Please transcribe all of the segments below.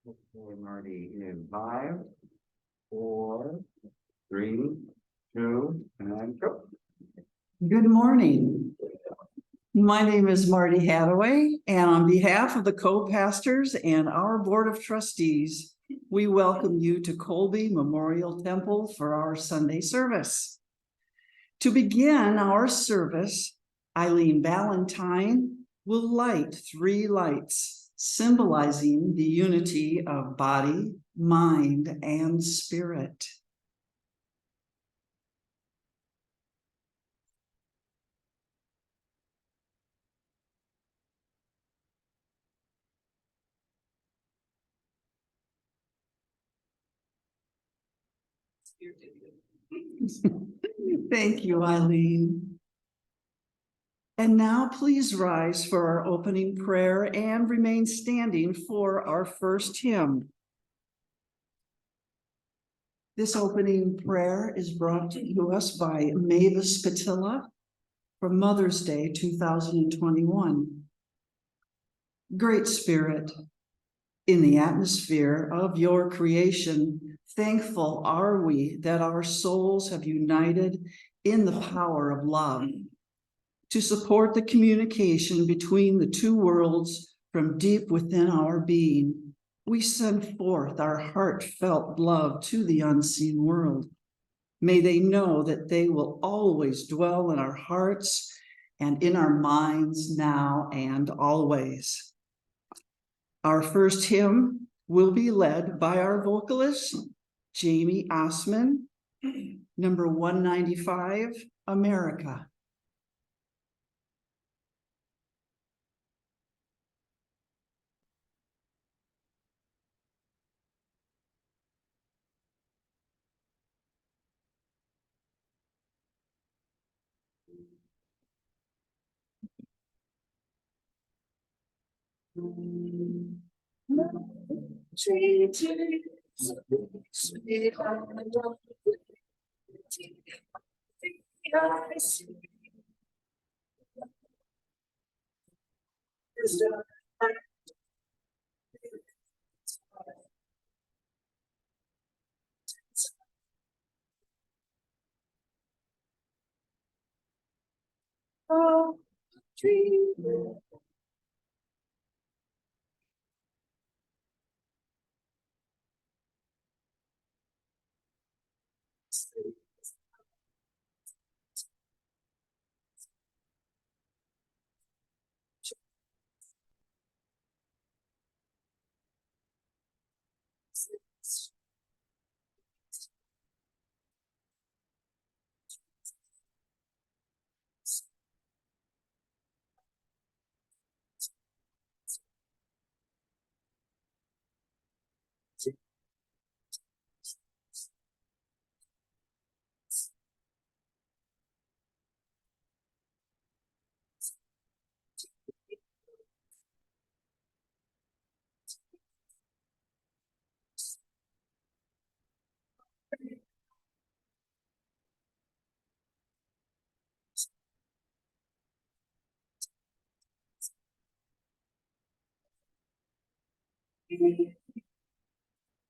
Okay, Marty, in 5, 4, 3, 2, and go. Good morning. My name is Marty Hathaway, and on behalf of the co-pastors and our Board of Trustees, we welcome you to Colby Memorial Temple for our Sunday service. To begin our service, Eileen Ballantyne will light 3 lights, symbolizing the unity of body, mind, and spirit. Thank you, Eileen. And now please rise for our opening prayer and remain standing for our first hymn. This opening prayer is brought to us by Mavis Patilla for Mother's Day 2021. Great Spirit, in the atmosphere of your creation, thankful are we that our souls have united in the power of love to support the communication between the 2 worlds from deep within our being. We send forth our heartfelt love to the unseen world. May they know that they will always dwell in our hearts and in our minds now and always. Our first hymn will be led by our vocalist, Jamie Osman, number 195, America.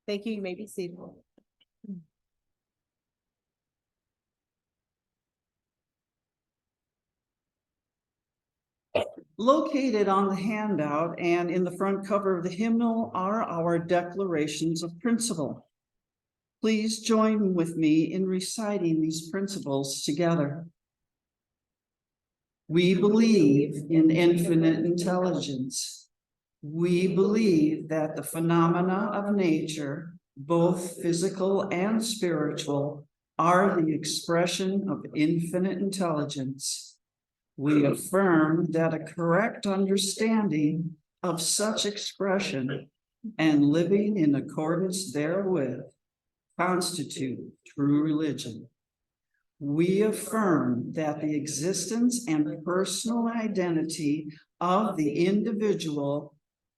Thank you. You may be seated. Located on the handout and in the front cover of the hymnal are our declarations of principle. Please join with me in reciting these principles together. We believe in infinite intelligence. We believe that the phenomena of nature, both physical and spiritual, are the expression of infinite intelligence. We affirm that a correct understanding of such expression and living in accordance therewith constitute true religion. We affirm that the existence and personal identity of the individual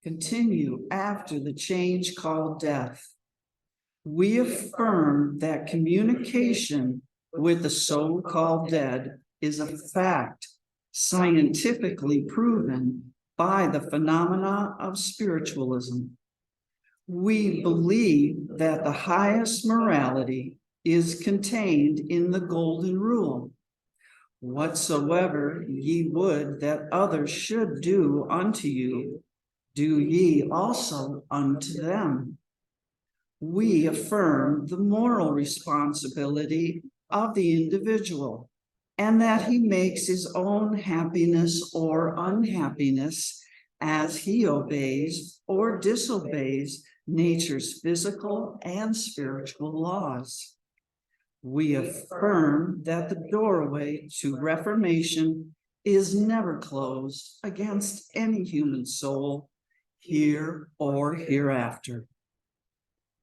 continue after the change called death. We affirm that communication with the so-called dead is a fact scientifically proven by the phenomena of spiritualism. We believe that the highest morality is contained in the golden rule. Whatsoever ye would that others should do unto you, do ye also unto them. We affirm the moral responsibility of the individual, and that he makes his own happiness or unhappiness as he obeys or disobeys nature's physical and spiritual laws. We affirm that the doorway to reformation is never closed against any human soul, here or hereafter.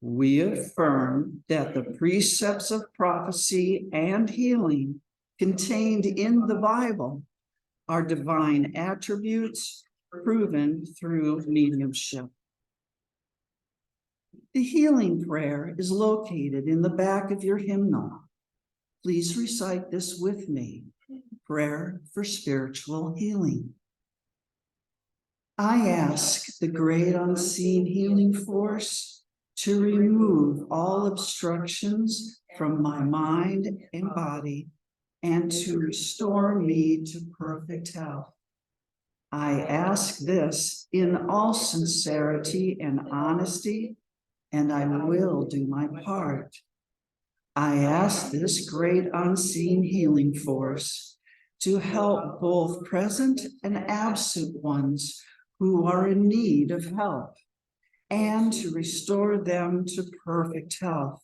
We affirm that the precepts of prophecy and healing contained in the Bible are divine attributes proven through mediumship. The healing prayer is located in the back of your hymnal. Please recite this with me. Prayer for spiritual healing. I ask the great unseen healing force to remove all obstructions from my mind and body and to restore me to perfect health. I ask this in all sincerity and honesty, and I will do my part. I ask this great unseen healing force to help both present and absent ones who are in need of help, and to restore them to perfect health.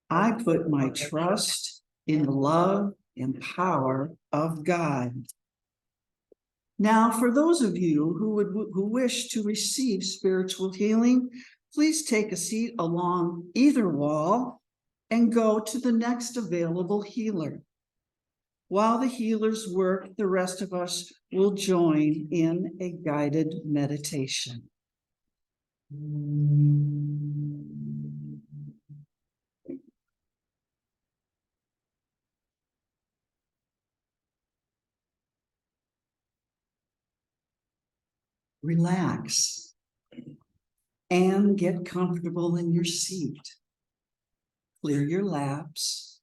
I put my trust in the love and power of God. Now, for those of you who wish to receive spiritual healing, please take a seat along either wall and go to the next available healer. While the healers work, the rest of us will join in a guided meditation. Relax and get comfortable in your seat. Clear your laps,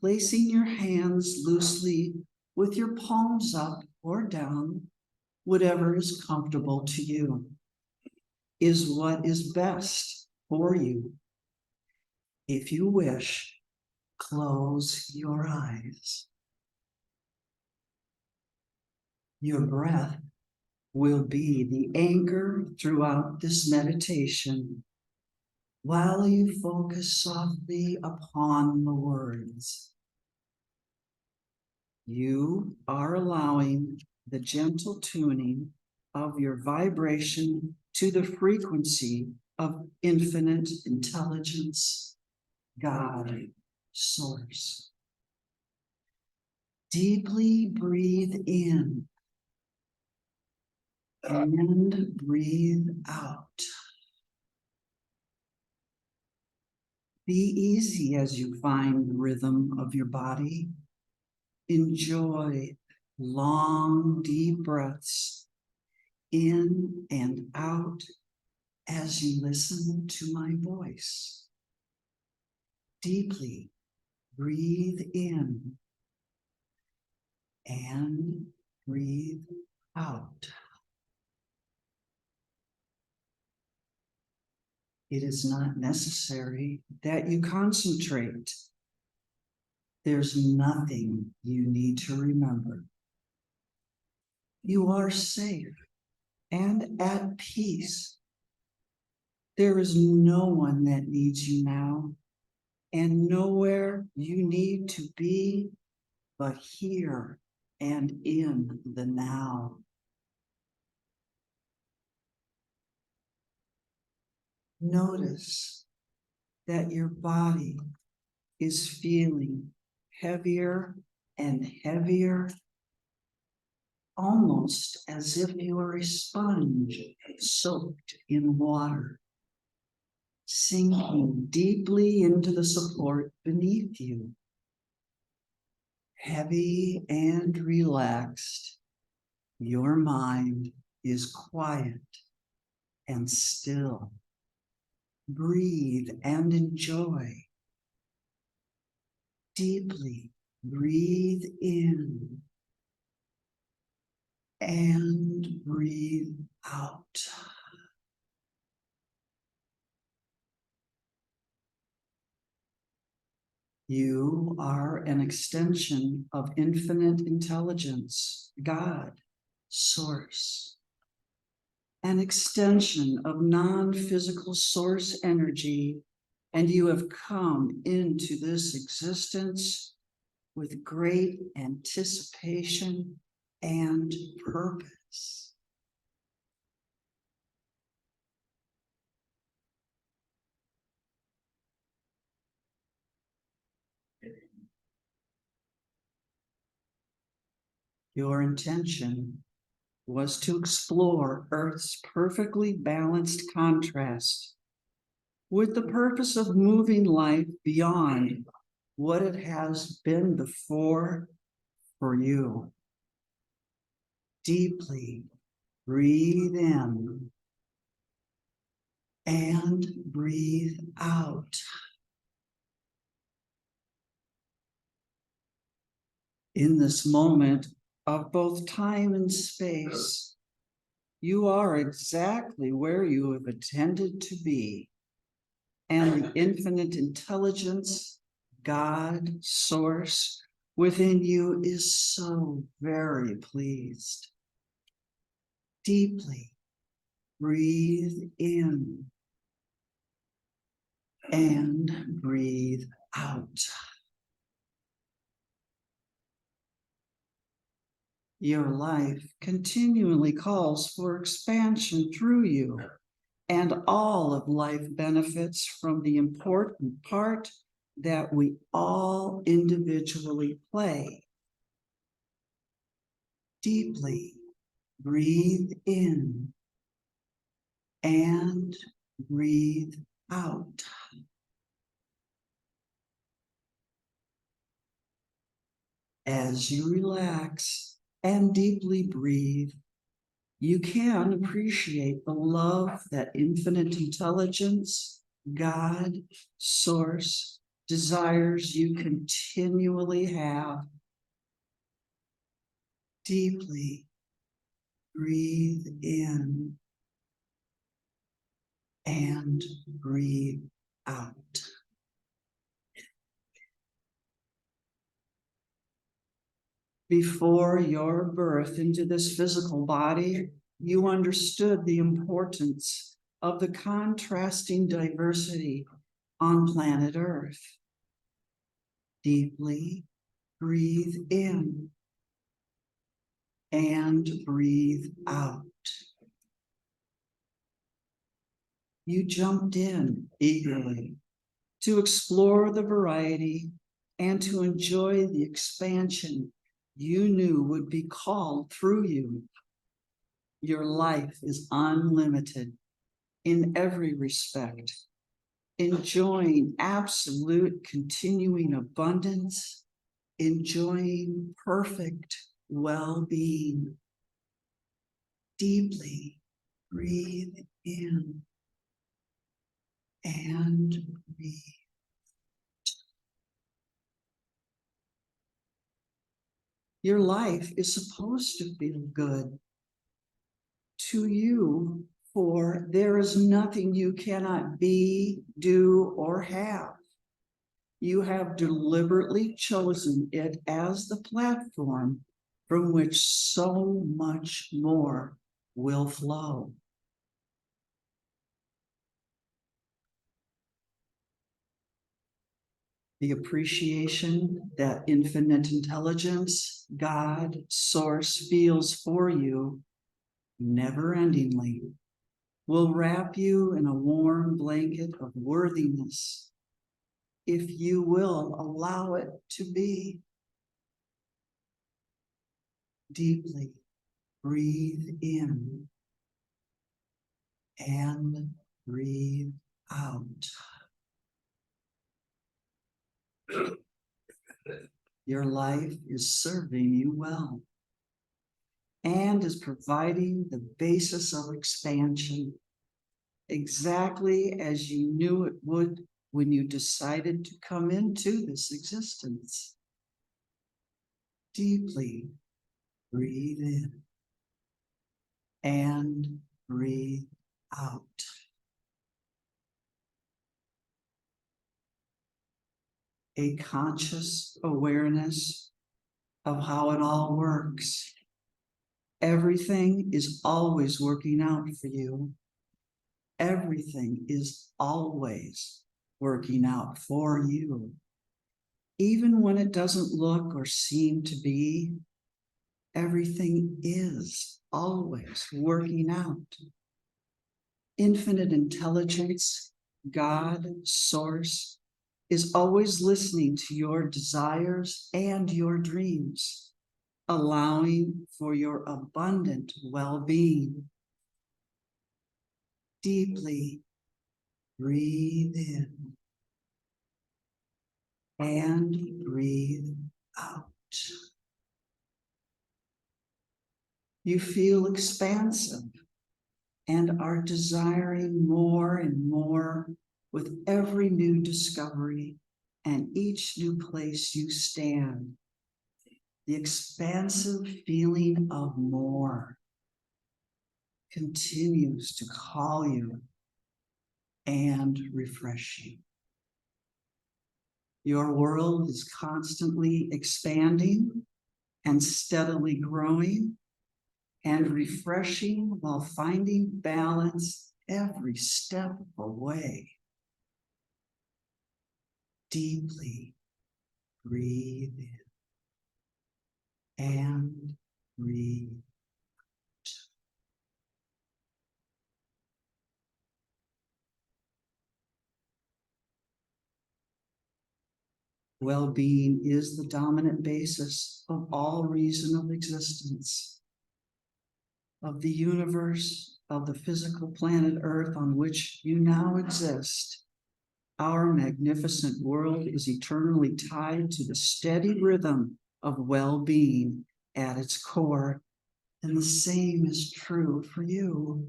placing your hands loosely with your palms up or down, whatever is comfortable to you, is what is best for you. If you wish, close your eyes. Your breath will be the anchor throughout this meditation, while you focus softly upon the words. You are allowing the gentle tuning of your vibration to the frequency of infinite intelligence, God, Source. Deeply breathe in and breathe out. Be easy as you find the rhythm of your body. Enjoy long, deep breaths in and out as you listen to my voice. Deeply breathe in and breathe out. It is not necessary that you concentrate. There's nothing you need to remember. You are safe and at peace. There is no one that needs you now, and nowhere you need to be but here and in the now. Notice that your body is feeling heavier and heavier, almost as if you are a sponge soaked in water, sinking deeply into the support beneath you. Heavy and relaxed, your mind is quiet and still. breathe and enjoy. Deeply breathe in and breathe out. You are an extension of infinite intelligence, God, Source, an extension of non-physical source energy, and you have come into this existence with great anticipation and purpose. Your intention was to explore Earth's perfectly balanced contrast with the purpose of moving life beyond what it has been before for you. Deeply breathe in and breathe out. In this moment of both time and space, you are exactly where you have intended to be, and the infinite intelligence, God, Source, within you is so very pleased. Deeply breathe in and breathe out. Your life continually calls for expansion through you, and all of life benefits from the important part that we all individually play. Deeply breathe in and breathe out. As you relax and deeply breathe, you can appreciate the love that infinite intelligence, God, Source, desires you continually have. Deeply breathe in and breathe out. Before your birth into this physical body, you understood the importance of the contrasting diversity on planet Earth. Deeply breathe in and breathe out. You jumped in eagerly to explore the variety and to enjoy the expansion you knew would be called through you. Your life is unlimited in every respect, enjoying absolute continuing abundance, enjoying perfect well-being. Deeply breathe in and breathe. Your life is supposed to feel good to you, for there is nothing you cannot be, do, or have. You have deliberately chosen it as the platform from which so much more will flow. The appreciation that infinite intelligence, God, Source feels for you never-endingly will wrap you in a warm blanket of worthiness if you will allow it to be. Deeply breathe in and breathe out. Your life is serving you well and is providing the basis of expansion exactly as you knew it would when you decided to come into this existence. Deeply breathe in and breathe out. A conscious awareness of how it all works. Everything is always working out for you. Everything is always working out for you. Even when it doesn't look or seem to be, everything is always working out. Infinite intelligence, God, Source, is always listening to your desires and your dreams, allowing for your abundant well-being. Deeply breathe in and breathe out. You feel expansive and are desiring more and more with every new discovery and each new place you stand. The expansive feeling of more continues to call you and refresh you. Your world is constantly expanding and steadily growing and refreshing while finding balance every step of the way. Deeply breathe in and breathe out. Well-being is the dominant basis of all reason of existence, of the universe, of the physical planet Earth on which you now exist. Our magnificent world is eternally tied to the steady rhythm of well-being at its core, and the same is true for you.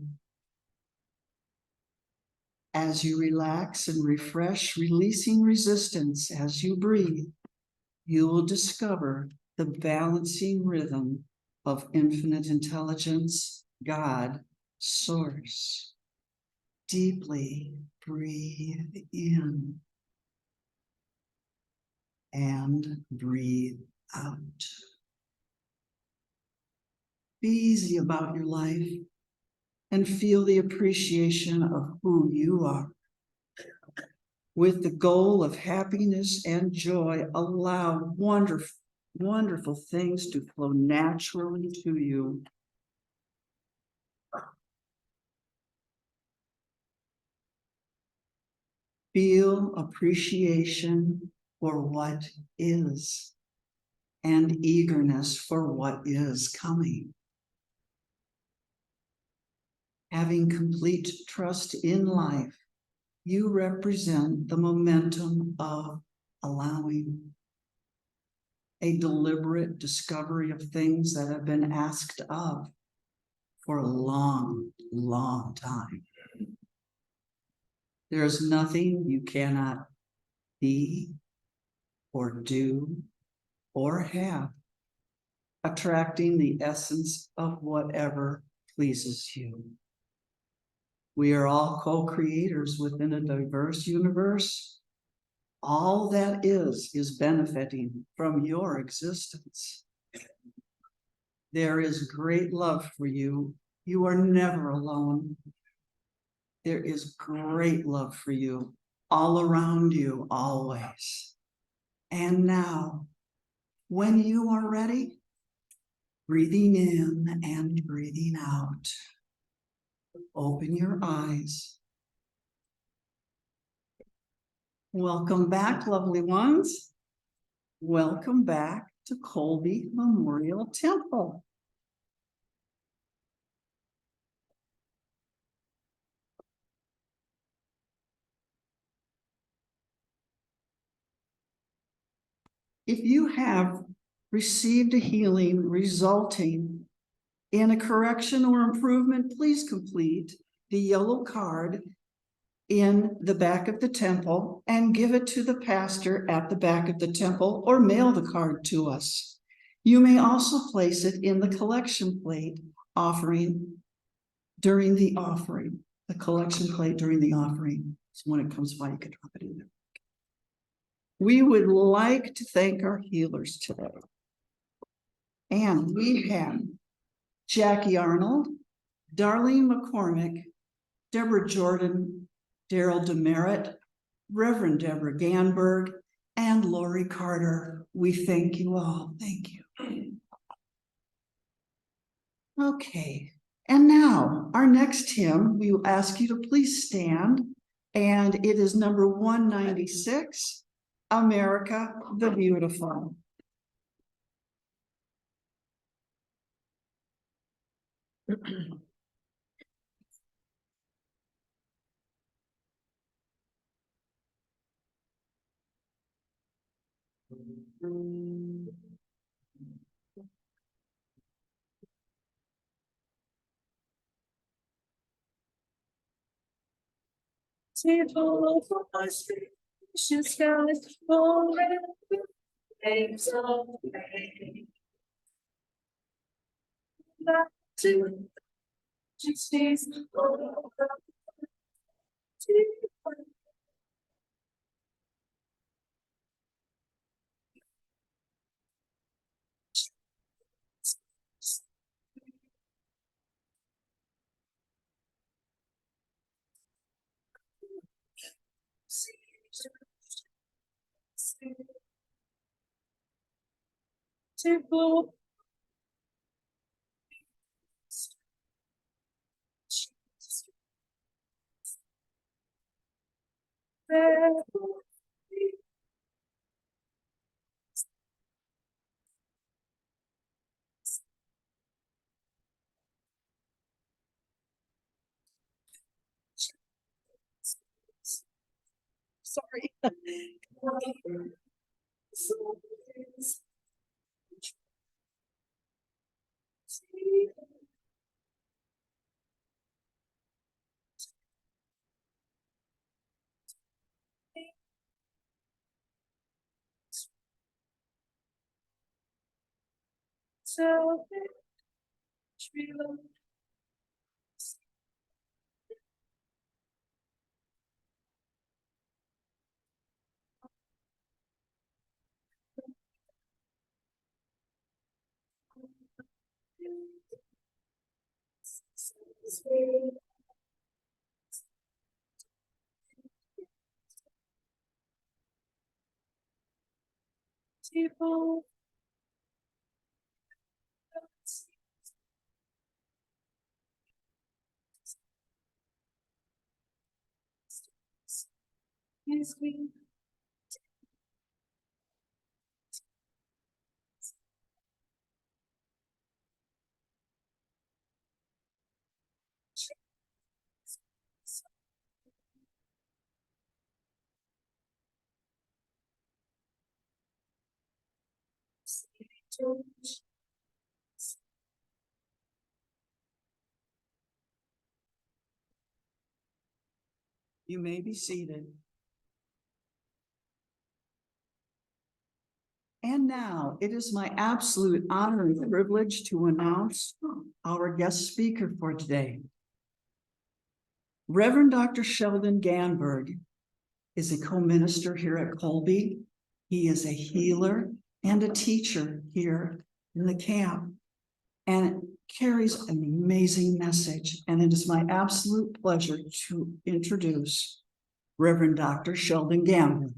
As you relax and refresh, releasing resistance as you breathe, you will discover the balancing rhythm of infinite intelligence, God, Source. Deeply breathe in and breathe out. Be easy about your life and feel the appreciation of who you are. With the goal of happiness and joy, allow wonderful things to flow naturally to you. Feel appreciation for what is and eagerness for what is coming. Having complete trust in life, you represent the momentum of allowing, a deliberate discovery of things that have been asked of for a long, long time. There is nothing you cannot be or do or have, attracting the essence of whatever pleases you. We are all co-creators within a diverse universe. All that is benefiting from your existence. There is great love for you. You are never alone. There is great love for you all around you, always. And now, when you are ready, breathing in and breathing out, open your eyes. Welcome back, lovely ones. Welcome back to Colby Memorial Temple. If you have received a healing resulting in a correction or improvement, please complete the yellow card in the back of the temple and give it to the pastor at the back of the temple or mail the card to us. You may also place it in the collection plate during the offering. The collection plate during the offering. So when it comes by, you can drop it in there. We would like to thank our healers today. And we have Jackie Arnold, Darlene McCormick, Deborah Jordan, Daryl Demerit, Reverend Deborah Ganberg, and Lori Carter. We thank you all. Thank you. Okay, and now our next hymn, we will ask you to please stand, and it is number 196, America the Beautiful. Table for my spacious skies, forever waves of rain. Back to majesties over table. Sorry. So table. Yes, we. You may be seated. And now it is my absolute honor and privilege to announce our guest speaker for today. Reverend Dr. Sheldon Ganberg is a co-minister here at Colby. He is a healer and a teacher here in the camp and carries an amazing message. And it is my absolute pleasure to introduce Reverend Dr. Sheldon Ganberg.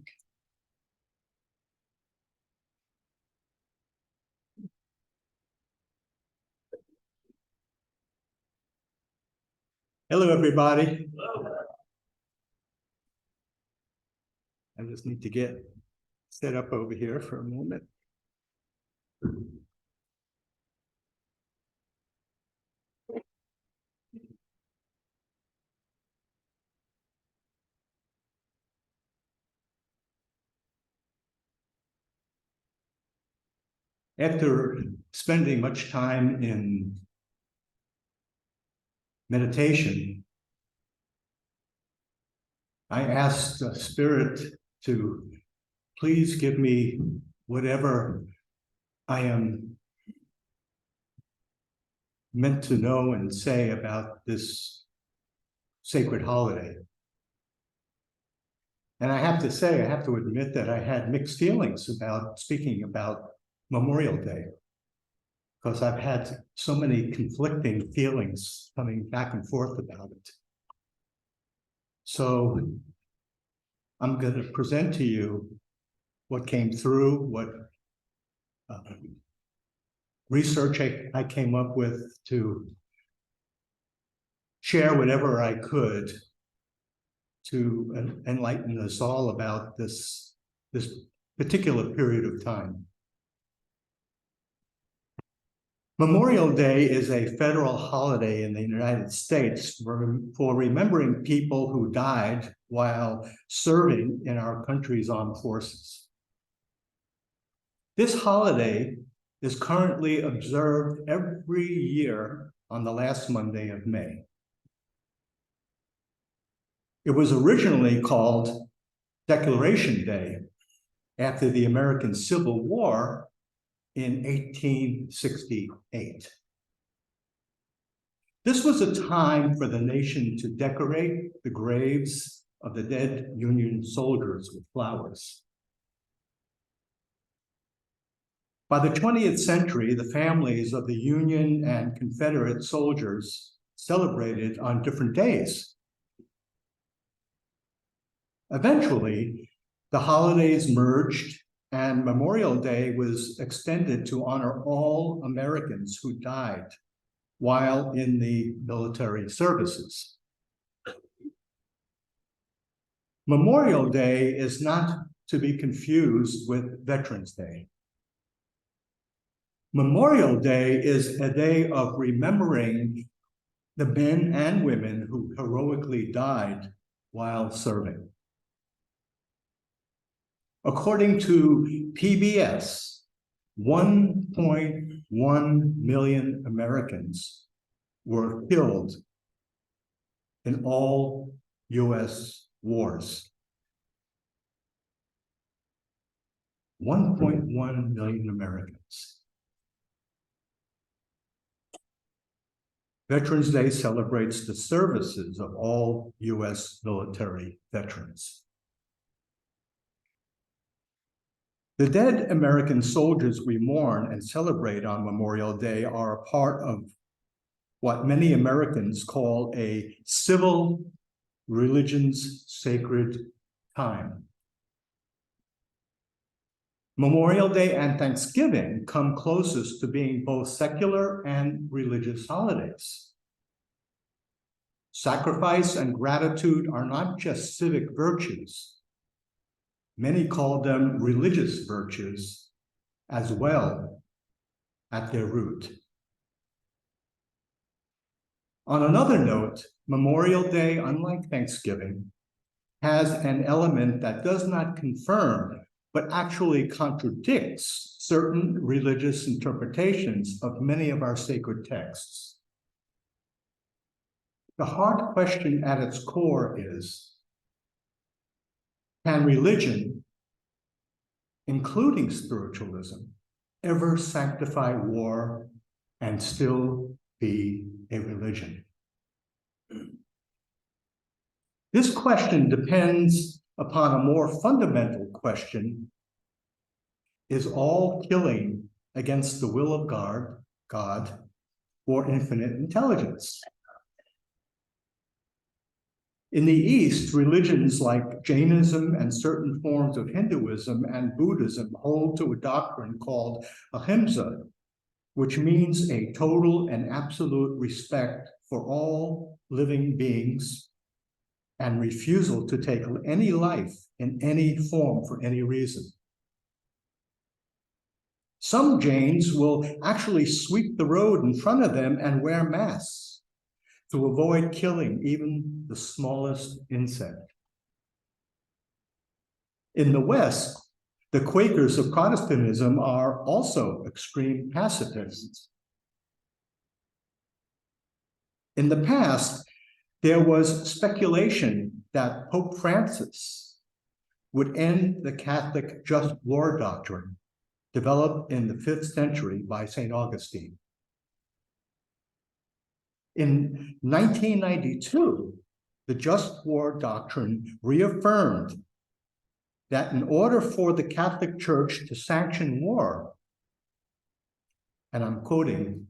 Hello, everybody. I just need to get set up over here for a moment. After spending much time in meditation, I asked the Spirit to please give me whatever I am meant to know and say about this sacred holiday. And I have to say, I have to admit that I had mixed feelings about speaking about Memorial Day, because I've had so many conflicting feelings coming back and forth about it. So I'm going to present to you what came through, what research I came up with to share whatever I could to enlighten us all about this particular period of time. Memorial Day is a federal holiday in the United States for remembering people who died while serving in our country's armed forces. This holiday is currently observed every year on the last Monday of May. It was originally called Declaration Day after the American Civil War in 1868. This was a time for the nation to decorate the graves of the dead Union soldiers with flowers. By the 20th century, the families of the Union and Confederate soldiers celebrated on different days. Eventually, the holidays merged and Memorial Day was extended to honor all Americans who died while in the military services. Memorial Day is not to be confused with Veterans Day. Memorial Day is a day of remembering the men and women who heroically died while serving. According to PBS, 1.1 million Americans were killed in all US wars. 1.1 million Americans. Veterans Day celebrates the services of all US military veterans. The dead American soldiers we mourn and celebrate on Memorial Day are a part of what many Americans call a civil religion's sacred time. Memorial Day and Thanksgiving come closest to being both secular and religious holidays. Sacrifice and gratitude are not just civic virtues. Many call them religious virtues as well at their root. On another note, Memorial Day, unlike Thanksgiving, has an element that does not confirm but actually contradicts certain religious interpretations of many of our sacred texts. The hard question at its core is, can religion, including spiritualism, ever sanctify war and still be a religion? This question depends upon a more fundamental question: is all killing against the will of God or infinite intelligence? In the East, religions like Jainism and certain forms of Hinduism and Buddhism hold to a doctrine called ahimsa, which means a total and absolute respect for all living beings and refusal to take any life in any form for any reason. Some Jains will actually sweep the road in front of them and wear masks to avoid killing even the smallest insect. In the West, the Quakers of Protestantism are also extreme pacifists. In the past, there was speculation that Pope Francis would end the Catholic just war doctrine developed in the 5th century by St. Augustine. In 1992, the just war doctrine reaffirmed that in order for the Catholic Church to sanction war, and I'm quoting,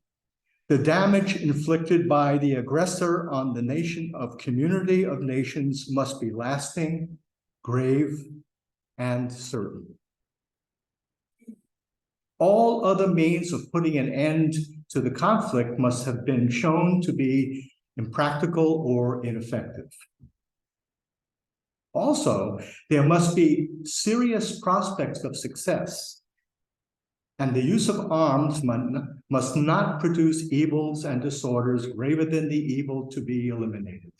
the damage inflicted by the aggressor on the nation of community of nations must be lasting, grave, and certain. All other means of putting an end to the conflict must have been shown to be impractical or ineffective. Also, there must be serious prospects of success, and the use of arms must not produce evils and disorders graver than the evil to be eliminated.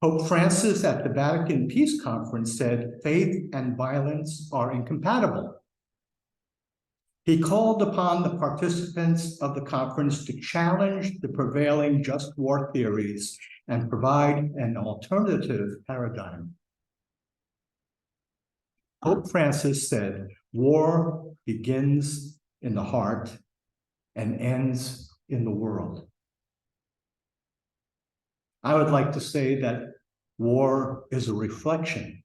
Pope Francis at the Vatican Peace Conference said faith and violence are incompatible. He called upon the participants of the conference to challenge the prevailing just war theories and provide an alternative paradigm. Pope Francis said, war begins in the heart and ends in the world. I would like to say that war is a reflection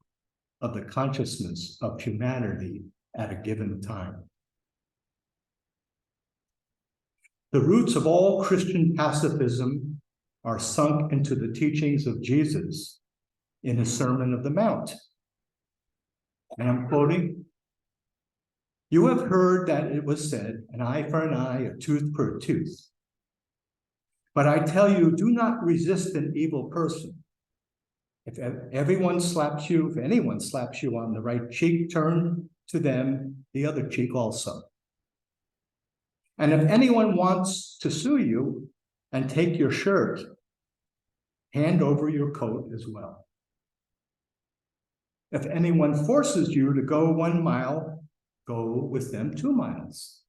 of the consciousness of humanity at a given time. The roots of all Christian pacifism are sunk into the teachings of Jesus in his Sermon of the Mount. And I'm quoting, "You have heard that it was said, an eye for an eye, a tooth for a tooth. But I tell you, do not resist an evil person. If anyone slaps you on the right cheek, turn to them the other cheek also. And if anyone wants to sue you and take your shirt, hand over your coat as well. If anyone forces you to go 1 mile, go with them 2 miles.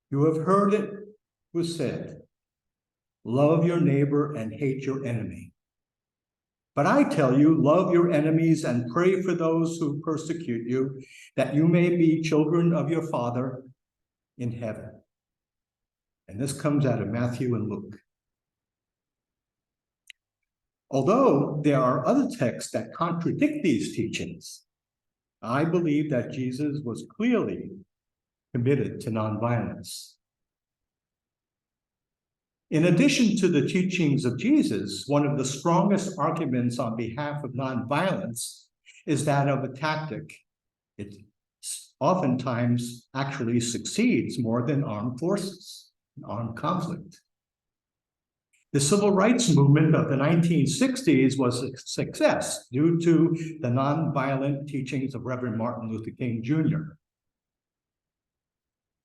You have heard it was said, love your neighbor and hate your enemy. But I tell you, love your enemies and pray for those who persecute you, that you may be children of your Father in heaven." And this comes out of Matthew and Luke. Although there are other texts that contradict these teachings, I believe that Jesus was clearly committed to nonviolence. In addition to the teachings of Jesus, one of the strongest arguments on behalf of nonviolence is that of a tactic. It oftentimes actually succeeds more than armed forces, armed conflict. The civil rights movement of the 1960s was a success due to the nonviolent teachings of Reverend Martin Luther King Jr.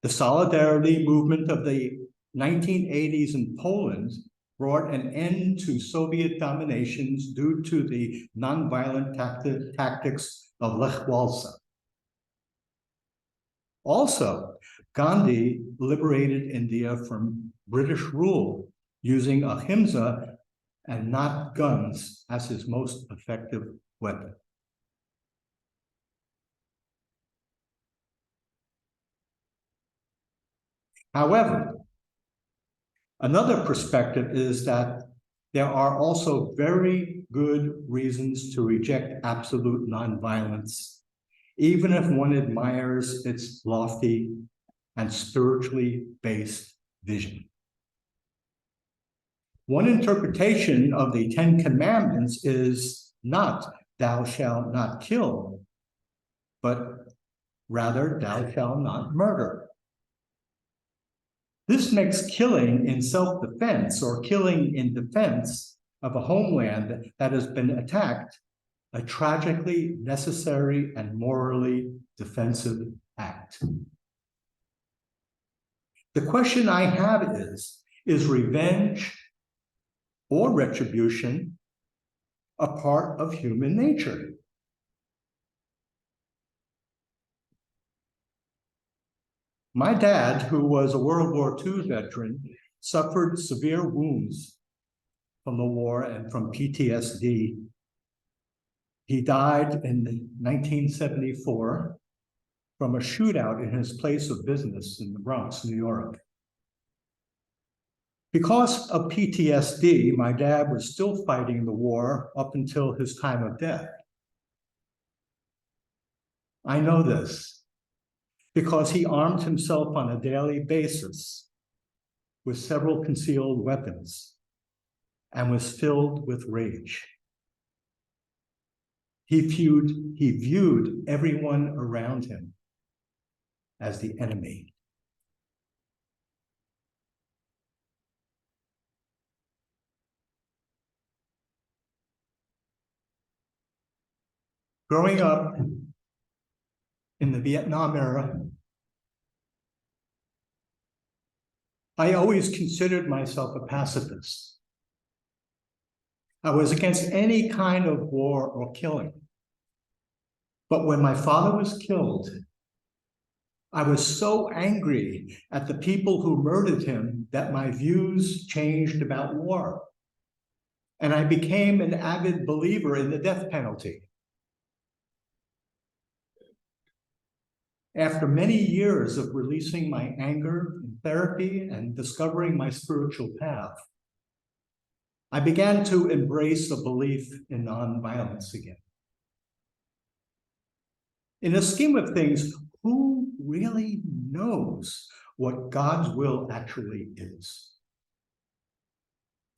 The solidarity movement of the 1980s in Poland brought an end to Soviet dominations due to the nonviolent tactics of Lech Walesa. Also, Gandhi liberated India from British rule using ahimsa and not guns as his most effective weapon. However, another perspective is that there are also very good reasons to reject absolute nonviolence, even if one admires its lofty and spiritually based vision. One interpretation of the Ten Commandments is not "thou shalt not kill," but rather "thou shalt not murder." This makes killing in self-defense or killing in defense of a homeland that has been attacked a tragically necessary and morally defensive act. The question I have is revenge or retribution a part of human nature? My dad, who was a World War II veteran, suffered severe wounds from the war and from PTSD. He died in 1974 from a shootout in his place of business in the Bronx, New York. Because of PTSD, my dad was still fighting the war up until his time of death. I know this because he armed himself on a daily basis with several concealed weapons and was filled with rage. He viewed everyone around him as the enemy. Growing up in the Vietnam era, I always considered myself a pacifist. I was against any kind of war or killing. But when my father was killed, I was so angry at the people who murdered him that my views changed about war. And I became an avid believer in the death penalty. After many years of releasing my anger in therapy and discovering my spiritual path, I began to embrace a belief in nonviolence again. In the scheme of things, who really knows what God's will actually is?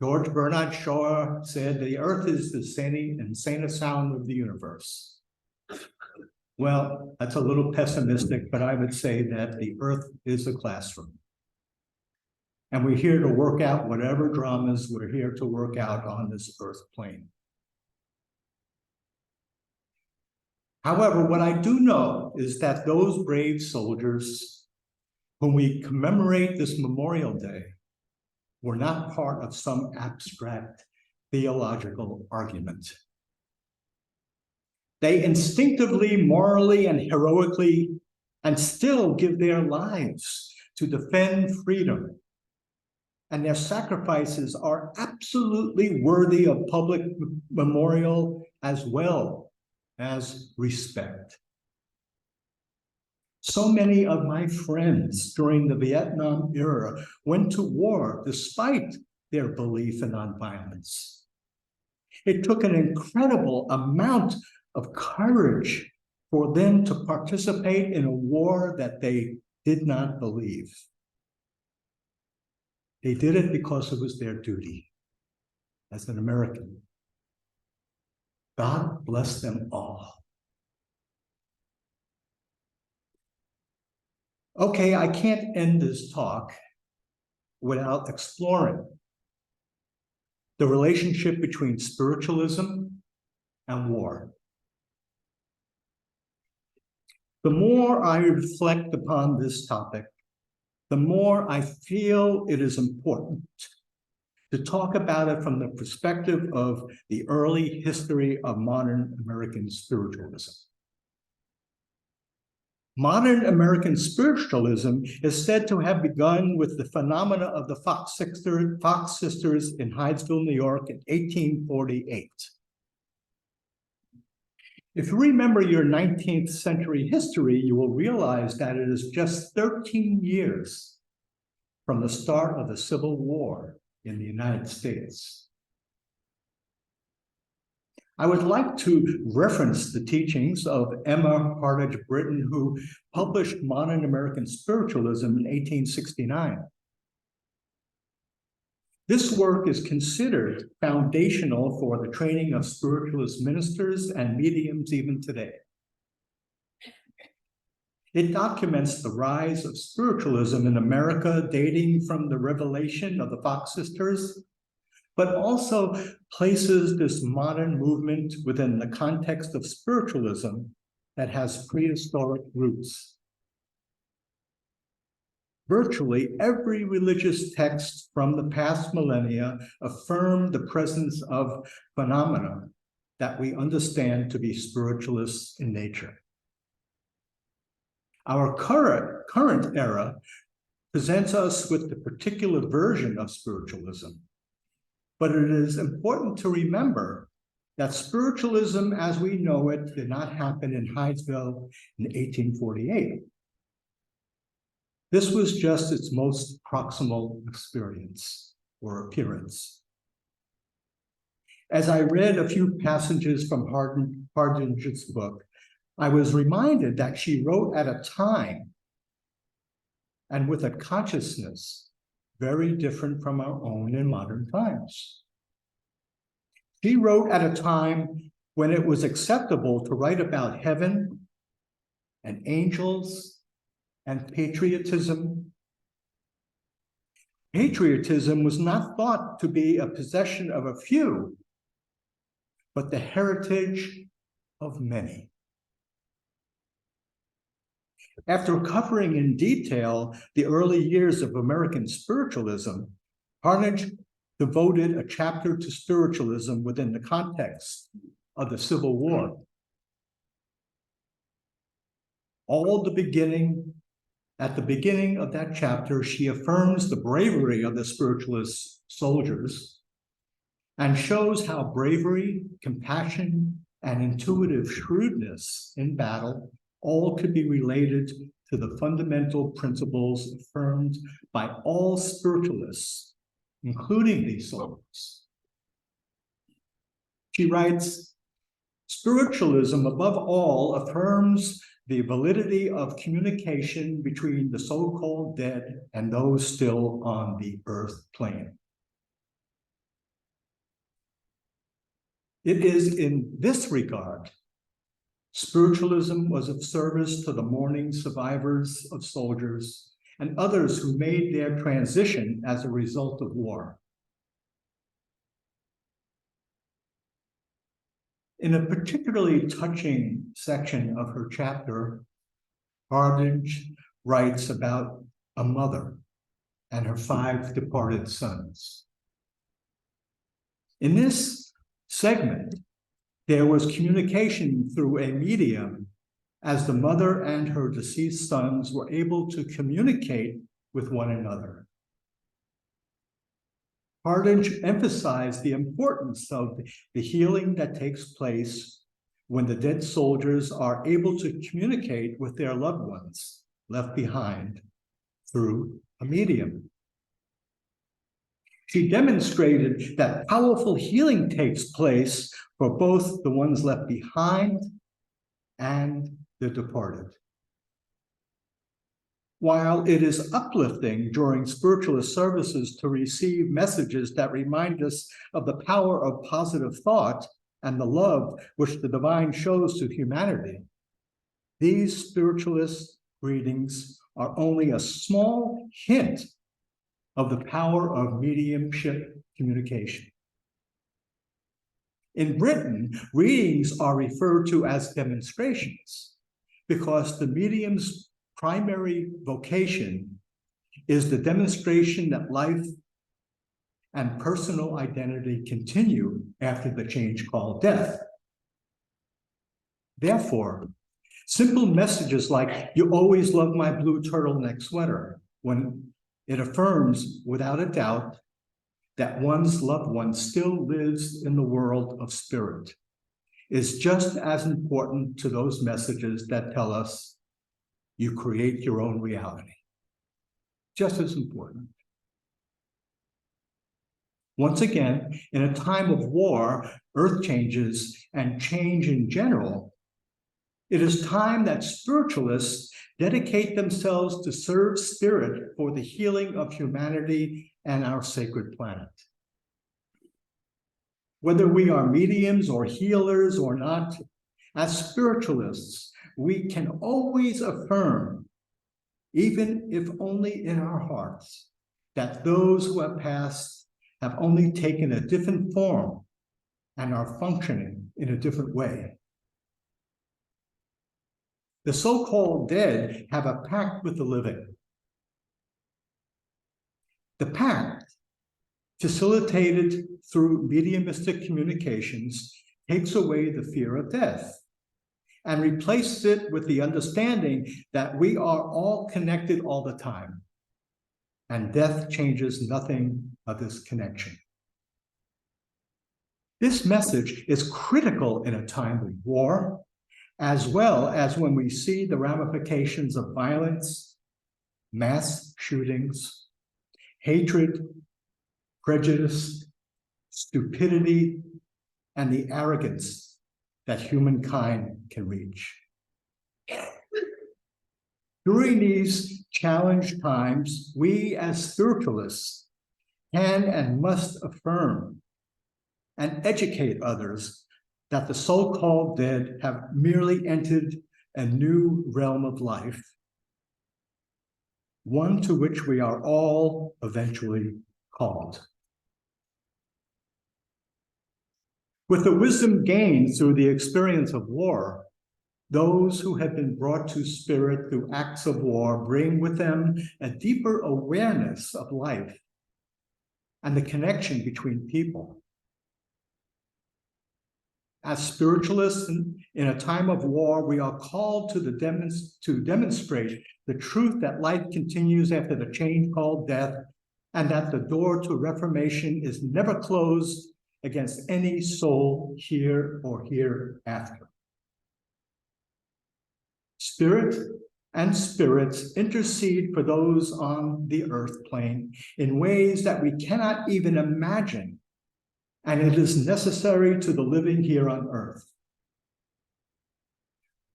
George Bernard Shaw said, "The earth is the insane sound of the universe." Well, that's a little pessimistic, but I would say that the earth is a classroom. And we're here to work out whatever dramas we're here to work out on this earth plane. However, what I do know is that those brave soldiers whom we commemorate this Memorial Day were not part of some abstract theological argument. They instinctively, morally, and heroically, and still give their lives to defend freedom. And their sacrifices are absolutely worthy of public memorial as well as respect. So many of my friends during the Vietnam era went to war despite their belief in nonviolence. It took an incredible amount of courage for them to participate in a war that they did not believe. They did it because it was their duty as an American. God bless them all. Okay, I can't end this talk without exploring the relationship between spiritualism and war. The more I reflect upon this topic, the more I feel it is important to talk about it from the perspective of the early history of modern American spiritualism. Modern American spiritualism is said to have begun with the phenomena of the Fox sisters in Hydesville, New York in 1848. If you remember your 19th century history, you will realize that it is just 13 years from the start of the Civil War in the United States. I would like to reference the teachings of Emma Hardage Britton, who published Modern American Spiritualism in 1869. This work is considered foundational for the training of spiritualist ministers and mediums even today. It documents the rise of spiritualism in America dating from the revelation of the Fox sisters, but also places this modern movement within the context of spiritualism that has prehistoric roots. Virtually every religious text from the past millennia affirmed the presence of phenomena that we understand to be spiritualists in nature. Our current era presents us with the particular version of spiritualism. But it is important to remember that spiritualism as we know it did not happen in Hydesville in 1848. This was just its most proximal experience or appearance. As I read a few passages from Hardinge's book, I was reminded that she wrote at a time and with a consciousness very different from our own in modern times. She wrote at a time when it was acceptable to write about heaven and angels and patriotism. Patriotism was not thought to be a possession of a few, but the heritage of many. After covering in detail the early years of American spiritualism, Hardinge devoted a chapter to spiritualism within the context of the Civil War. At the beginning of that chapter, she affirms the bravery of the spiritualist soldiers and shows how bravery, compassion, and intuitive shrewdness in battle all could be related to the fundamental principles affirmed by all spiritualists, including these soldiers. She writes, spiritualism above all affirms the validity of communication between the so-called dead and those still on the earth plane. It is in this regard spiritualism was of service to the mourning survivors of soldiers and others who made their transition as a result of war. In a particularly touching section of her chapter, Hardinge writes about a mother and her 5 departed sons. In this segment, there was communication through a medium as the mother and her deceased sons were able to communicate with one another. Hardinge emphasized the importance of the healing that takes place when the dead soldiers are able to communicate with their loved ones left behind through a medium. She demonstrated that powerful healing takes place for both the ones left behind and the departed. While it is uplifting during spiritualist services to receive messages that remind us of the power of positive thought and the love which the divine shows to humanity, these spiritualist readings are only a small hint of the power of mediumship communication. In Britain, readings are referred to as demonstrations because the medium's primary vocation is the demonstration that life and personal identity continue after the change called death. Therefore, simple messages like, "You always love my blue turtleneck sweater," when it affirms without a doubt that one's loved one still lives in the world of spirit, is just as important to those messages that tell us you create your own reality. Just as important. Once again, in a time of war, earth changes, and change in general, it is time that spiritualists dedicate themselves to serve spirit for the healing of humanity and our sacred planet. Whether we are mediums or healers or not, as spiritualists, we can always affirm, even if only in our hearts, that those who have passed have only taken a different form and are functioning in a different way. The so-called dead have a pact with the living. The pact, facilitated through mediumistic communications, takes away the fear of death and replaces it with the understanding that we are all connected all the time. and death changes nothing of this connection. This message is critical in a time of war, as well as when we see the ramifications of violence, mass shootings, hatred, prejudice, stupidity, and the arrogance that humankind can reach. During these challenged times, we as spiritualists can and must affirm and educate others that the so-called dead have merely entered a new realm of life, one to which we are all eventually called. With the wisdom gained through the experience of war, those who have been brought to spirit through acts of war bring with them a deeper awareness of life and the connection between people. As spiritualists in a time of war, we are called to demonstrate the truth that life continues after the change called death, and that the door to reformation is never closed against any soul here or hereafter. Spirit and spirits intercede for those on the earth plane in ways that we cannot even imagine, and it is necessary to the living here on earth.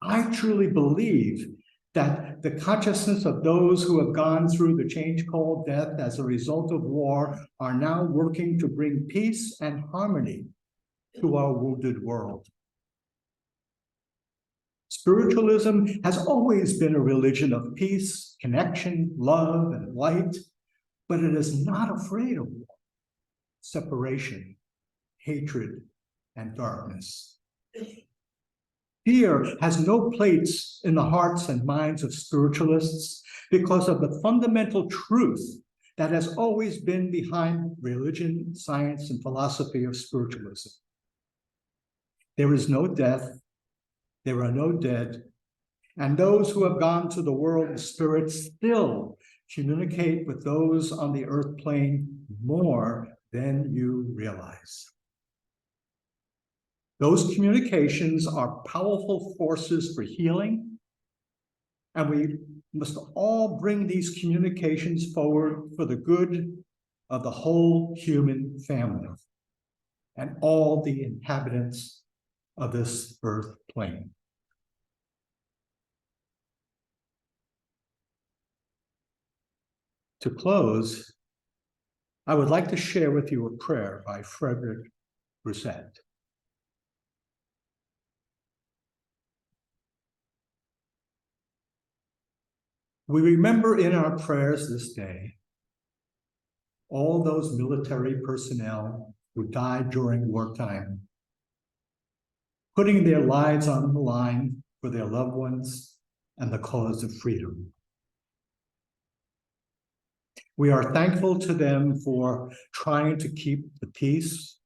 I truly believe that the consciousness of those who have gone through the change called death as a result of war are now working to bring peace and harmony to our wounded world. Spiritualism has always been a religion of peace, connection, love, and light, but it is not afraid of war, separation, hatred, and darkness. Fear has no place in the hearts and minds of spiritualists because of the fundamental truth that has always been behind religion, science, and philosophy of spiritualism. There is no death, there are no dead, and those who have gone to the world of spirit still communicate with those on the earth plane more than you realize. Those communications are powerful forces for healing, and we must all bring these communications forward for the good of the whole human family and all the inhabitants of this earth plane. To close, I would like to share with you a prayer by Frederick Brisset. We remember in our prayers this day all those military personnel who died during wartime, putting their lives on the line for their loved ones and the cause of freedom. We are thankful to them for trying to keep the peace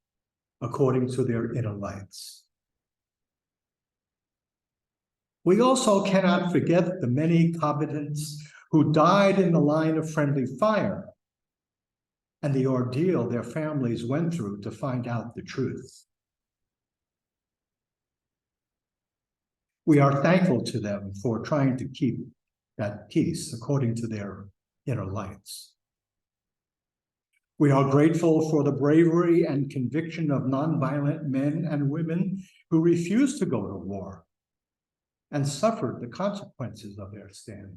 according to their inner lights. We also cannot forget the many combatants who died in the line of friendly fire and the ordeal their families went through to find out the truth. We are thankful to them for trying to keep that peace according to their inner lights. We are grateful for the bravery and conviction of nonviolent men and women who refused to go to war and suffered the consequences of their stand.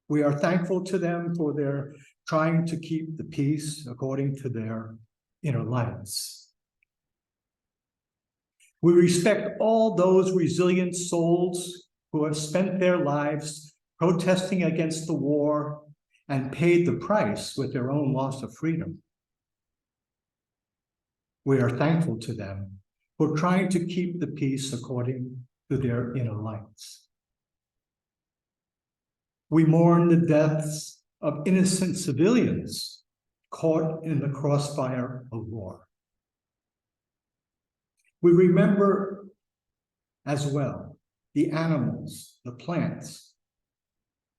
We are thankful to them for their trying to keep the peace according to their inner lights. We respect all those resilient souls who have spent their lives protesting against the war and paid the price with their own loss of freedom. We are thankful to them for trying to keep the peace according to their inner lights. We mourn the deaths of innocent civilians caught in the crossfire of war. We remember as well the animals, the plants,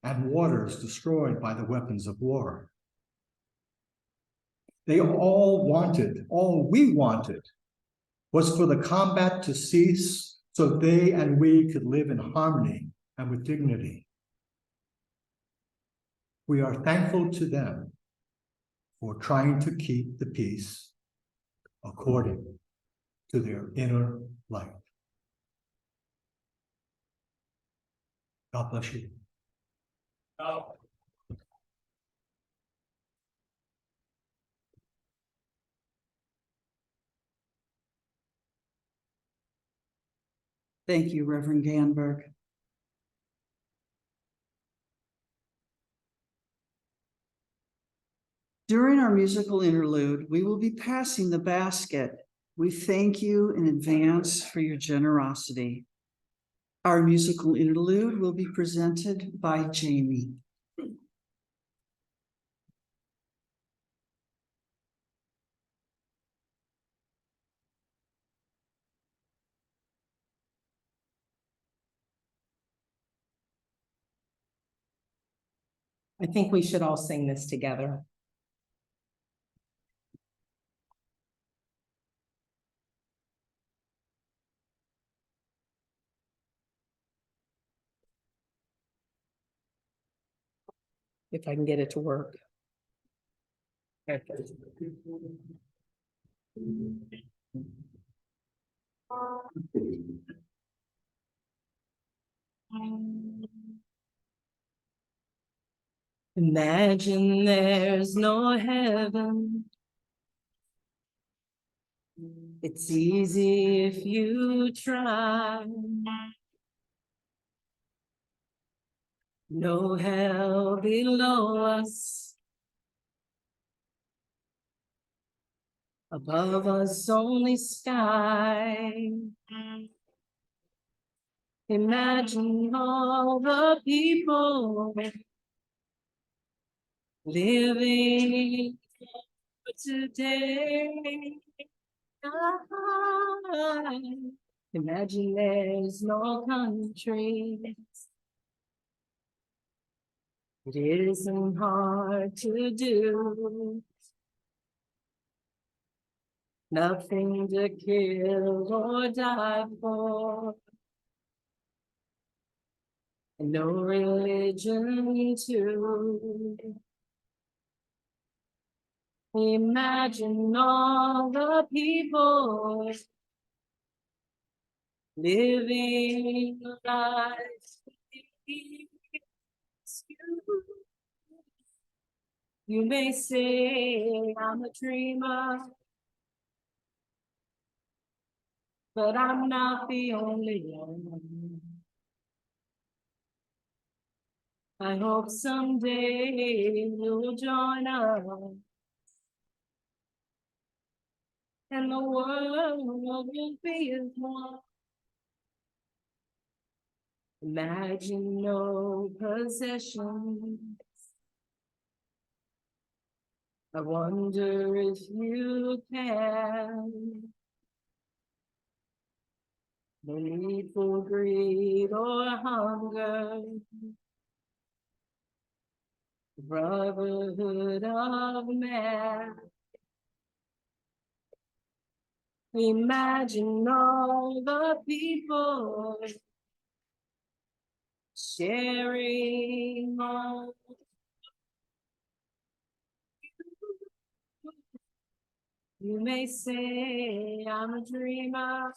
and waters destroyed by the weapons of war. They all we wanted, was for the combat to cease so they and we could live in harmony and with dignity. We are thankful to them for trying to keep the peace according to their inner light. God bless you. Thank you, Reverend Ganberg. During our musical interlude, we will be passing the basket. We thank you in advance for your generosity. Our musical interlude will be presented by Jamie. I think we should all sing this together. If I can get it to work. Perfect. Imagine there's no heaven. It's easy if you try. No hell below us. Above us only sky. Imagine all the people living for today. Imagine there's no countries. It isn't hard to do. Nothing to kill or die for. And no religion too. Imagine all the people living lives. You may say I'm a dreamer, but I'm not the only one. I hope someday you'll join us and the world will be as one. Imagine no possessions. I wonder if you can. No need for greed or hunger. Brotherhood of man. Imagine all the people sharing all. You may say I'm a dreamer,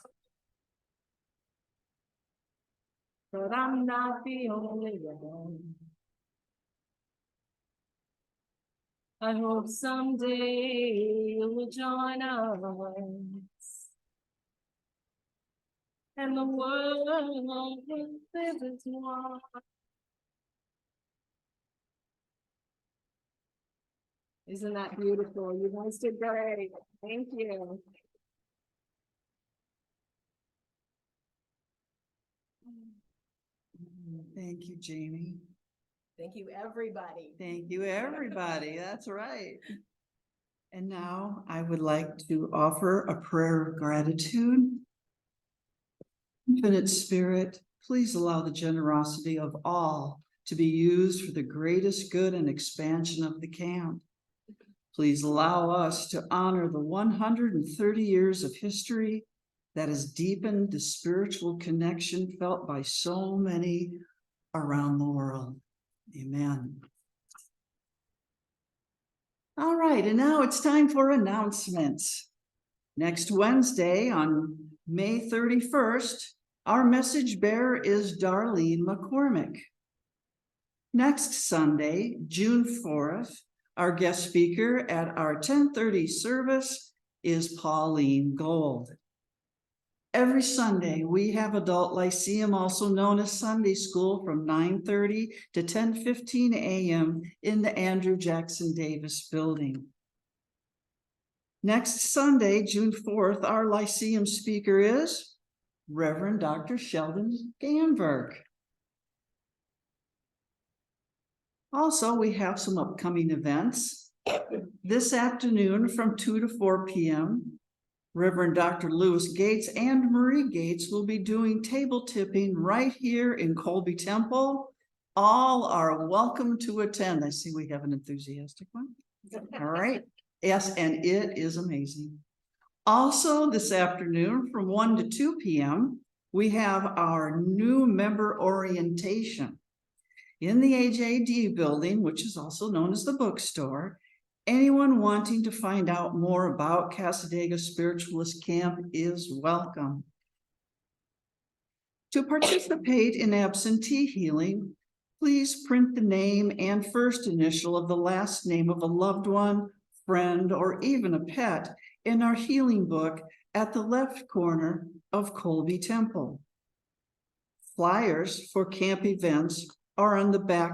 but I'm not the only one. I hope someday you'll join us and the world will live as one. Isn't that beautiful? You guys did great. Thank you. Thank you, Jamie. Thank you, everybody. Thank you, everybody. That's right. And now I would like to offer a prayer of gratitude. Infinite Spirit, please allow the generosity of all to be used for the greatest good and expansion of the camp. Please allow us to honor the 130 years of history that has deepened the spiritual connection felt by so many around the world. Amen. All right, and now it's time for announcements. Next Wednesday on May 31st, our message bearer is Darlene McCormick. Next Sunday, June 4th, our guest speaker at our 10:30 service is Pauline Gold. Every Sunday, we have Adult Lyceum, also known as Sunday School, from 9:30 to 10:15 a.m. in the Andrew Jackson Davis building. Next Sunday, June 4th, our Lyceum speaker is Reverend Dr. Sheldon Ganberg. Also, we have some upcoming events. This afternoon from 2 to 4 p.m., Reverend Dr. Lewis Gates and Marie Gates will be doing table tipping right here in Colby Temple. All are welcome to attend. I see we have an enthusiastic one. All right. Yes, and it is amazing. Also, this afternoon from 1 to 2 p.m., we have our new member orientation. In the AJD building, which is also known as the bookstore, anyone wanting to find out more about Cassadaga Spiritualist Camp is welcome. To participate in absentee healing, please print the name and first initial of the last name of a loved one, friend, or even a pet in our healing book at the left corner of Colby Temple. Flyers for camp events are on the back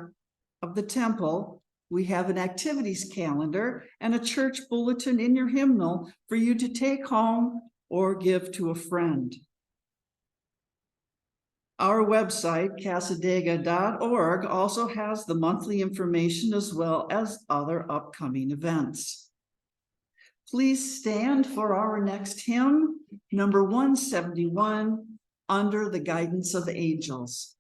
of the temple. We have an activities calendar and a church bulletin in your hymnal for you to take home or give to a friend. Our website, cassadaga.org, also has the monthly information as well as other upcoming events. Please stand for our next hymn, number 171, Under the Guidance of Angels.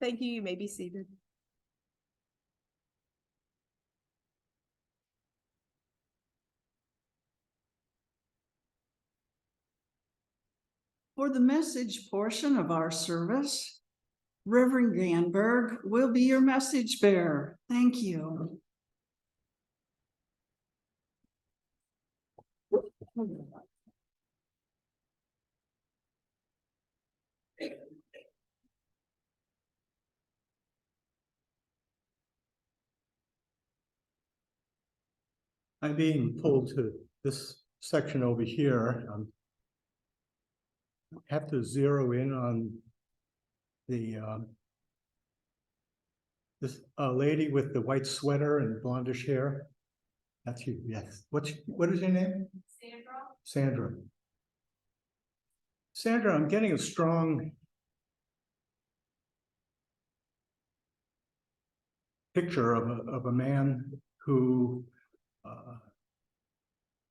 Thank you. You may be seated. For the message portion of our service, Reverend Ganberg will be your message bearer. Thank you. I'm being pulled to this section over here. Have to zero in on the this lady with the white sweater and blondish hair. That's you, yes. What is your name? Sandra. Sandra, I'm getting a strong picture of a man who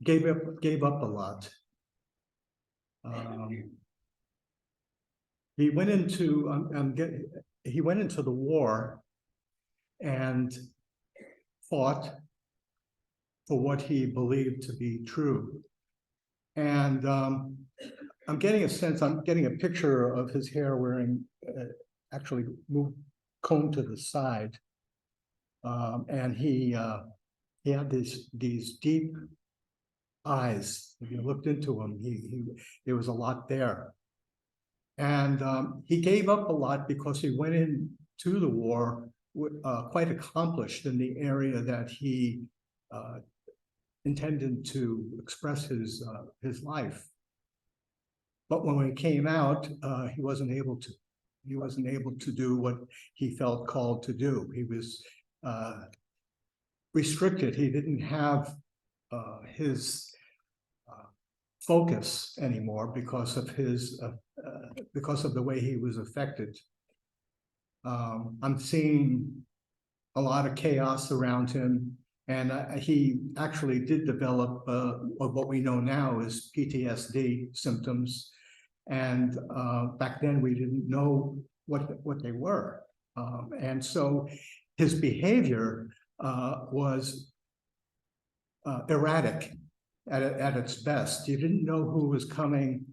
gave up a lot. He went into he went into the war and fought for what he believed to be true. And I'm getting a sense, I'm getting a picture of his hair wearing actually combed to the side. And he had these deep eyes. If you looked into him, there was a lot there. And he gave up a lot because he went into the war quite accomplished in the area that he intended to express his life. But when he came out, he wasn't able to do what he felt called to do. He was restricted. He didn't have his focus anymore because of the way he was affected. I'm seeing a lot of chaos around him, and he actually did develop what we know now is PTSD symptoms. And back then we didn't know what they were. And so his behavior was erratic at its best. You didn't know who was coming.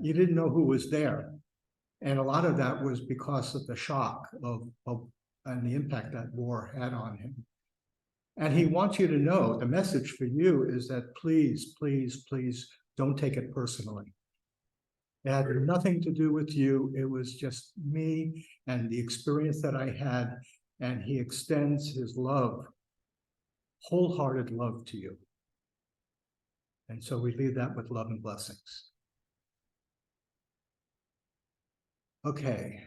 You didn't know who was there. And a lot of that was because of the shock and the impact that war had on him. And he wants you to know, the message for you is that please, please, please don't take it personally. It had nothing to do with you. It was just me and the experience that I had. And he extends his love, wholehearted love to you. And so we leave that with love and blessings. Okay.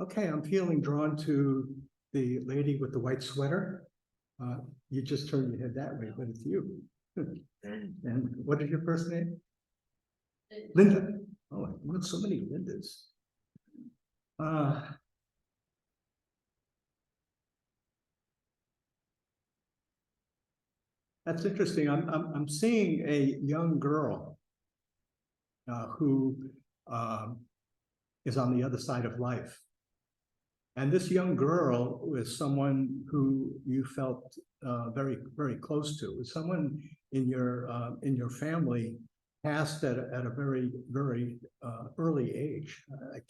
Okay, I'm feeling drawn to the lady with the white sweater. You just turned your head that way, but it's you. And what is your first name? Linda. Oh, I've met so many Lindas. That's interesting. I'm seeing a young girl who is on the other side of life. And this young girl was someone who you felt very, very close to. Was someone in your family passed at a very, very early age.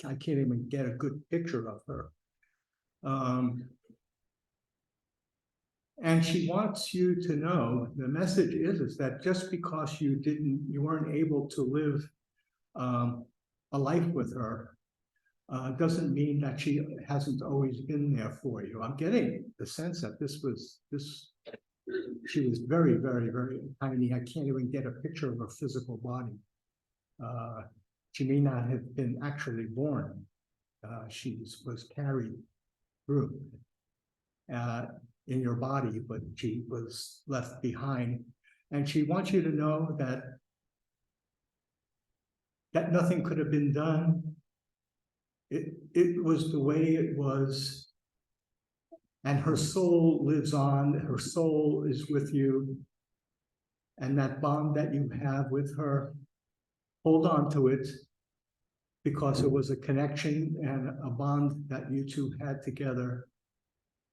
I can't even get a good picture of her. And she wants you to know, the message is that just because you weren't able to live a life with her, doesn't mean that she hasn't always been there for you. I'm getting the sense that she was very, very, very tiny. I can't even get a picture of her physical body. She may not have been actually born. She was carried through in your body, but she was left behind. And she wants you to know that nothing could have been done. It was the way it was, and her soul lives on. Her soul is with you, and that bond that you have with her, hold on to it, because it was a connection and a bond that you two had together.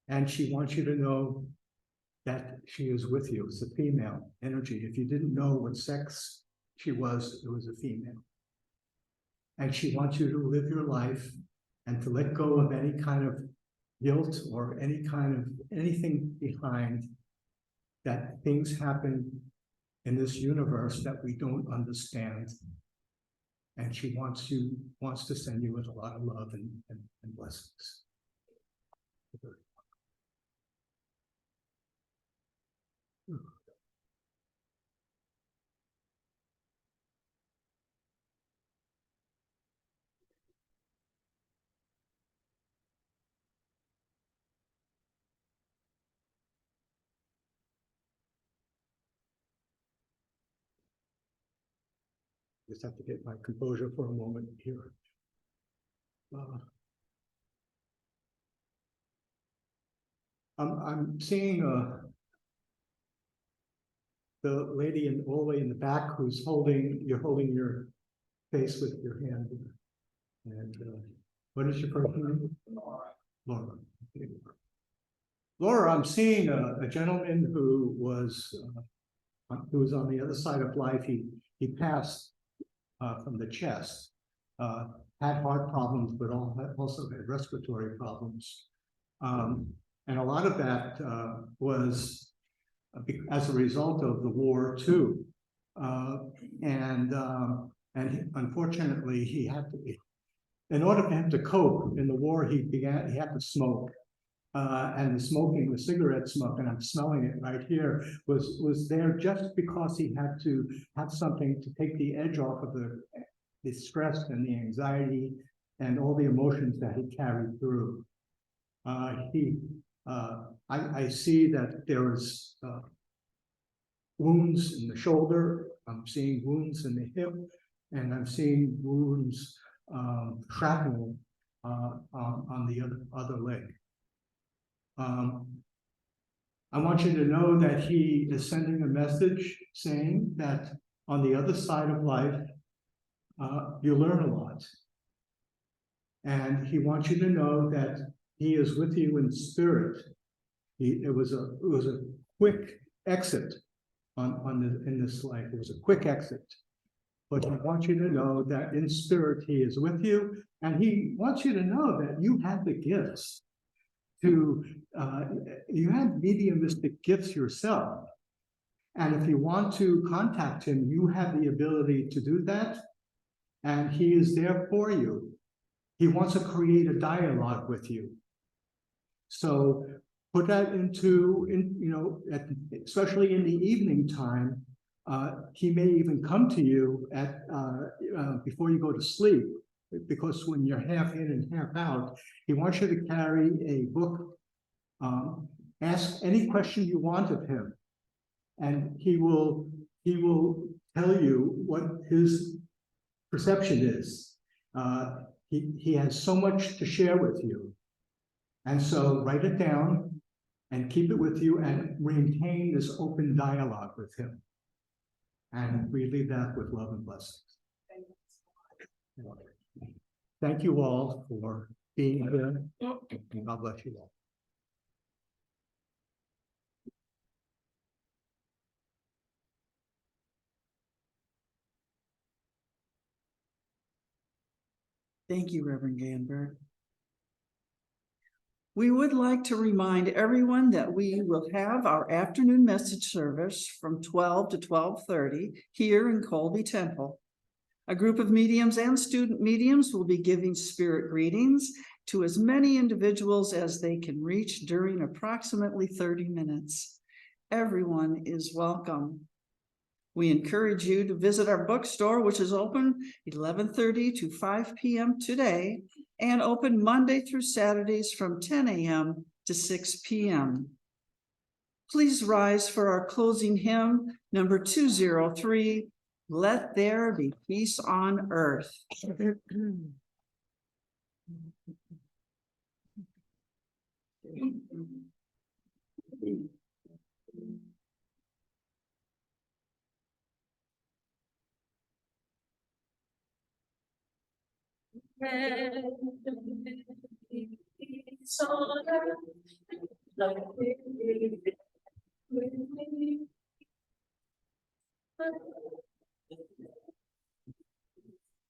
And she wants you to know that she is with you. It's a female energy. If you didn't know what sex she was, it was a female. And she wants you to live your life and to let go of any kind of guilt or any kind of anything behind that things happen in this universe that we don't understand. And she wants to send you with a lot of love and blessings. Just have to get my composure for a moment here. I'm seeing the lady all the way in the back who's holding your face with your hand. And what is your first name? Laura. Laura, I'm seeing a gentleman who was on the other side of life. He passed from the chest, had heart problems, but also had respiratory problems. And a lot of that was as a result of the war too. And unfortunately, he had to, in order for him to cope in the war, he had to smoke. And the cigarette smoke, and I'm smelling it right here, was there just because he had to have something to take the edge off of the stress and the anxiety and all the emotions that he carried through. I see that there was wounds in the shoulder. I'm seeing wounds in the hip, and I'm seeing wounds, shrapnel on the other leg. I want you to know that he is sending a message saying that on the other side of life, you learn a lot. And he wants you to know that he is with you in spirit. It was a quick exit in this life. It was a quick exit. But he wants you to know that in spirit he is with you, and he wants you to know that you have the gifts you had mediumistic gifts yourself. And if you want to contact him, you have the ability to do that. And he is there for you. He wants to create a dialogue with you. So put that especially in the evening time, he may even come to you before you go to sleep. Because when you're half in and half out, he wants you to carry a book. Ask any question you want of him, and he will tell you what his perception is. He has so much to share with you, and so write it down and keep it with you, and maintain this open dialogue with him. And we leave that with love and blessings. Thank you all for being here. God bless you all. Thank you, Reverend Ganberg. We would like to remind everyone that we will have our afternoon message service from 12 to 12:30 here in Colby Temple. A group of mediums and student mediums will be giving spirit greetings to as many individuals as they can reach during approximately 30 minutes. Everyone is welcome. We encourage you to visit our bookstore, which is open 11:30 to 5 p.m. today and open Monday through Saturdays from 10 a.m. to 6 p.m. Please rise for our closing hymn, number 203, Let There Be Peace on Earth.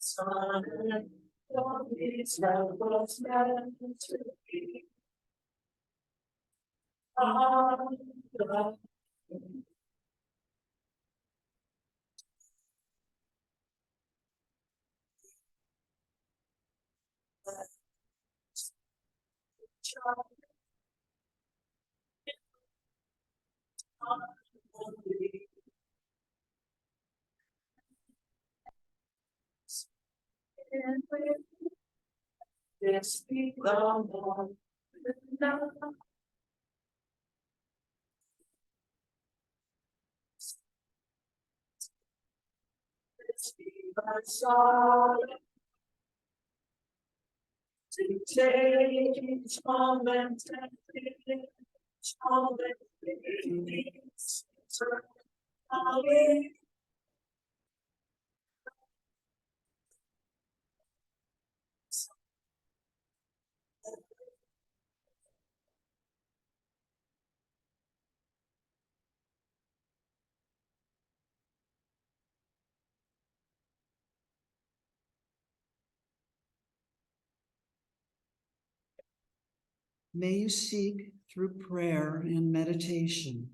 Son, God is love was meant to be. God, child, and with this be the Lord, now. This be thy song, to take each moment and each moment is eternally. May you seek through prayer and meditation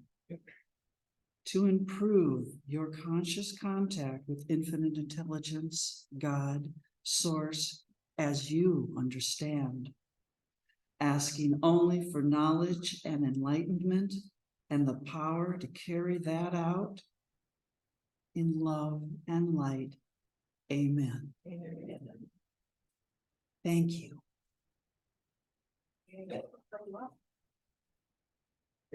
to improve your conscious contact with infinite intelligence, God, source, as you understand, asking only for knowledge and enlightenment and the power to carry that out in love and light. Amen. Thank you. Yeah,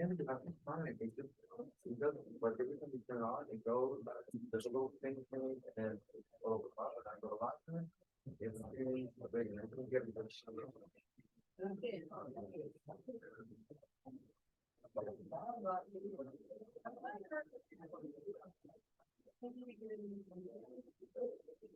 because I think fine, it just, it doesn't, like every time you turn it on, it goes, there's a little thing thing, and then it's over, and I go a lot to it. It's really big, and I couldn't get it.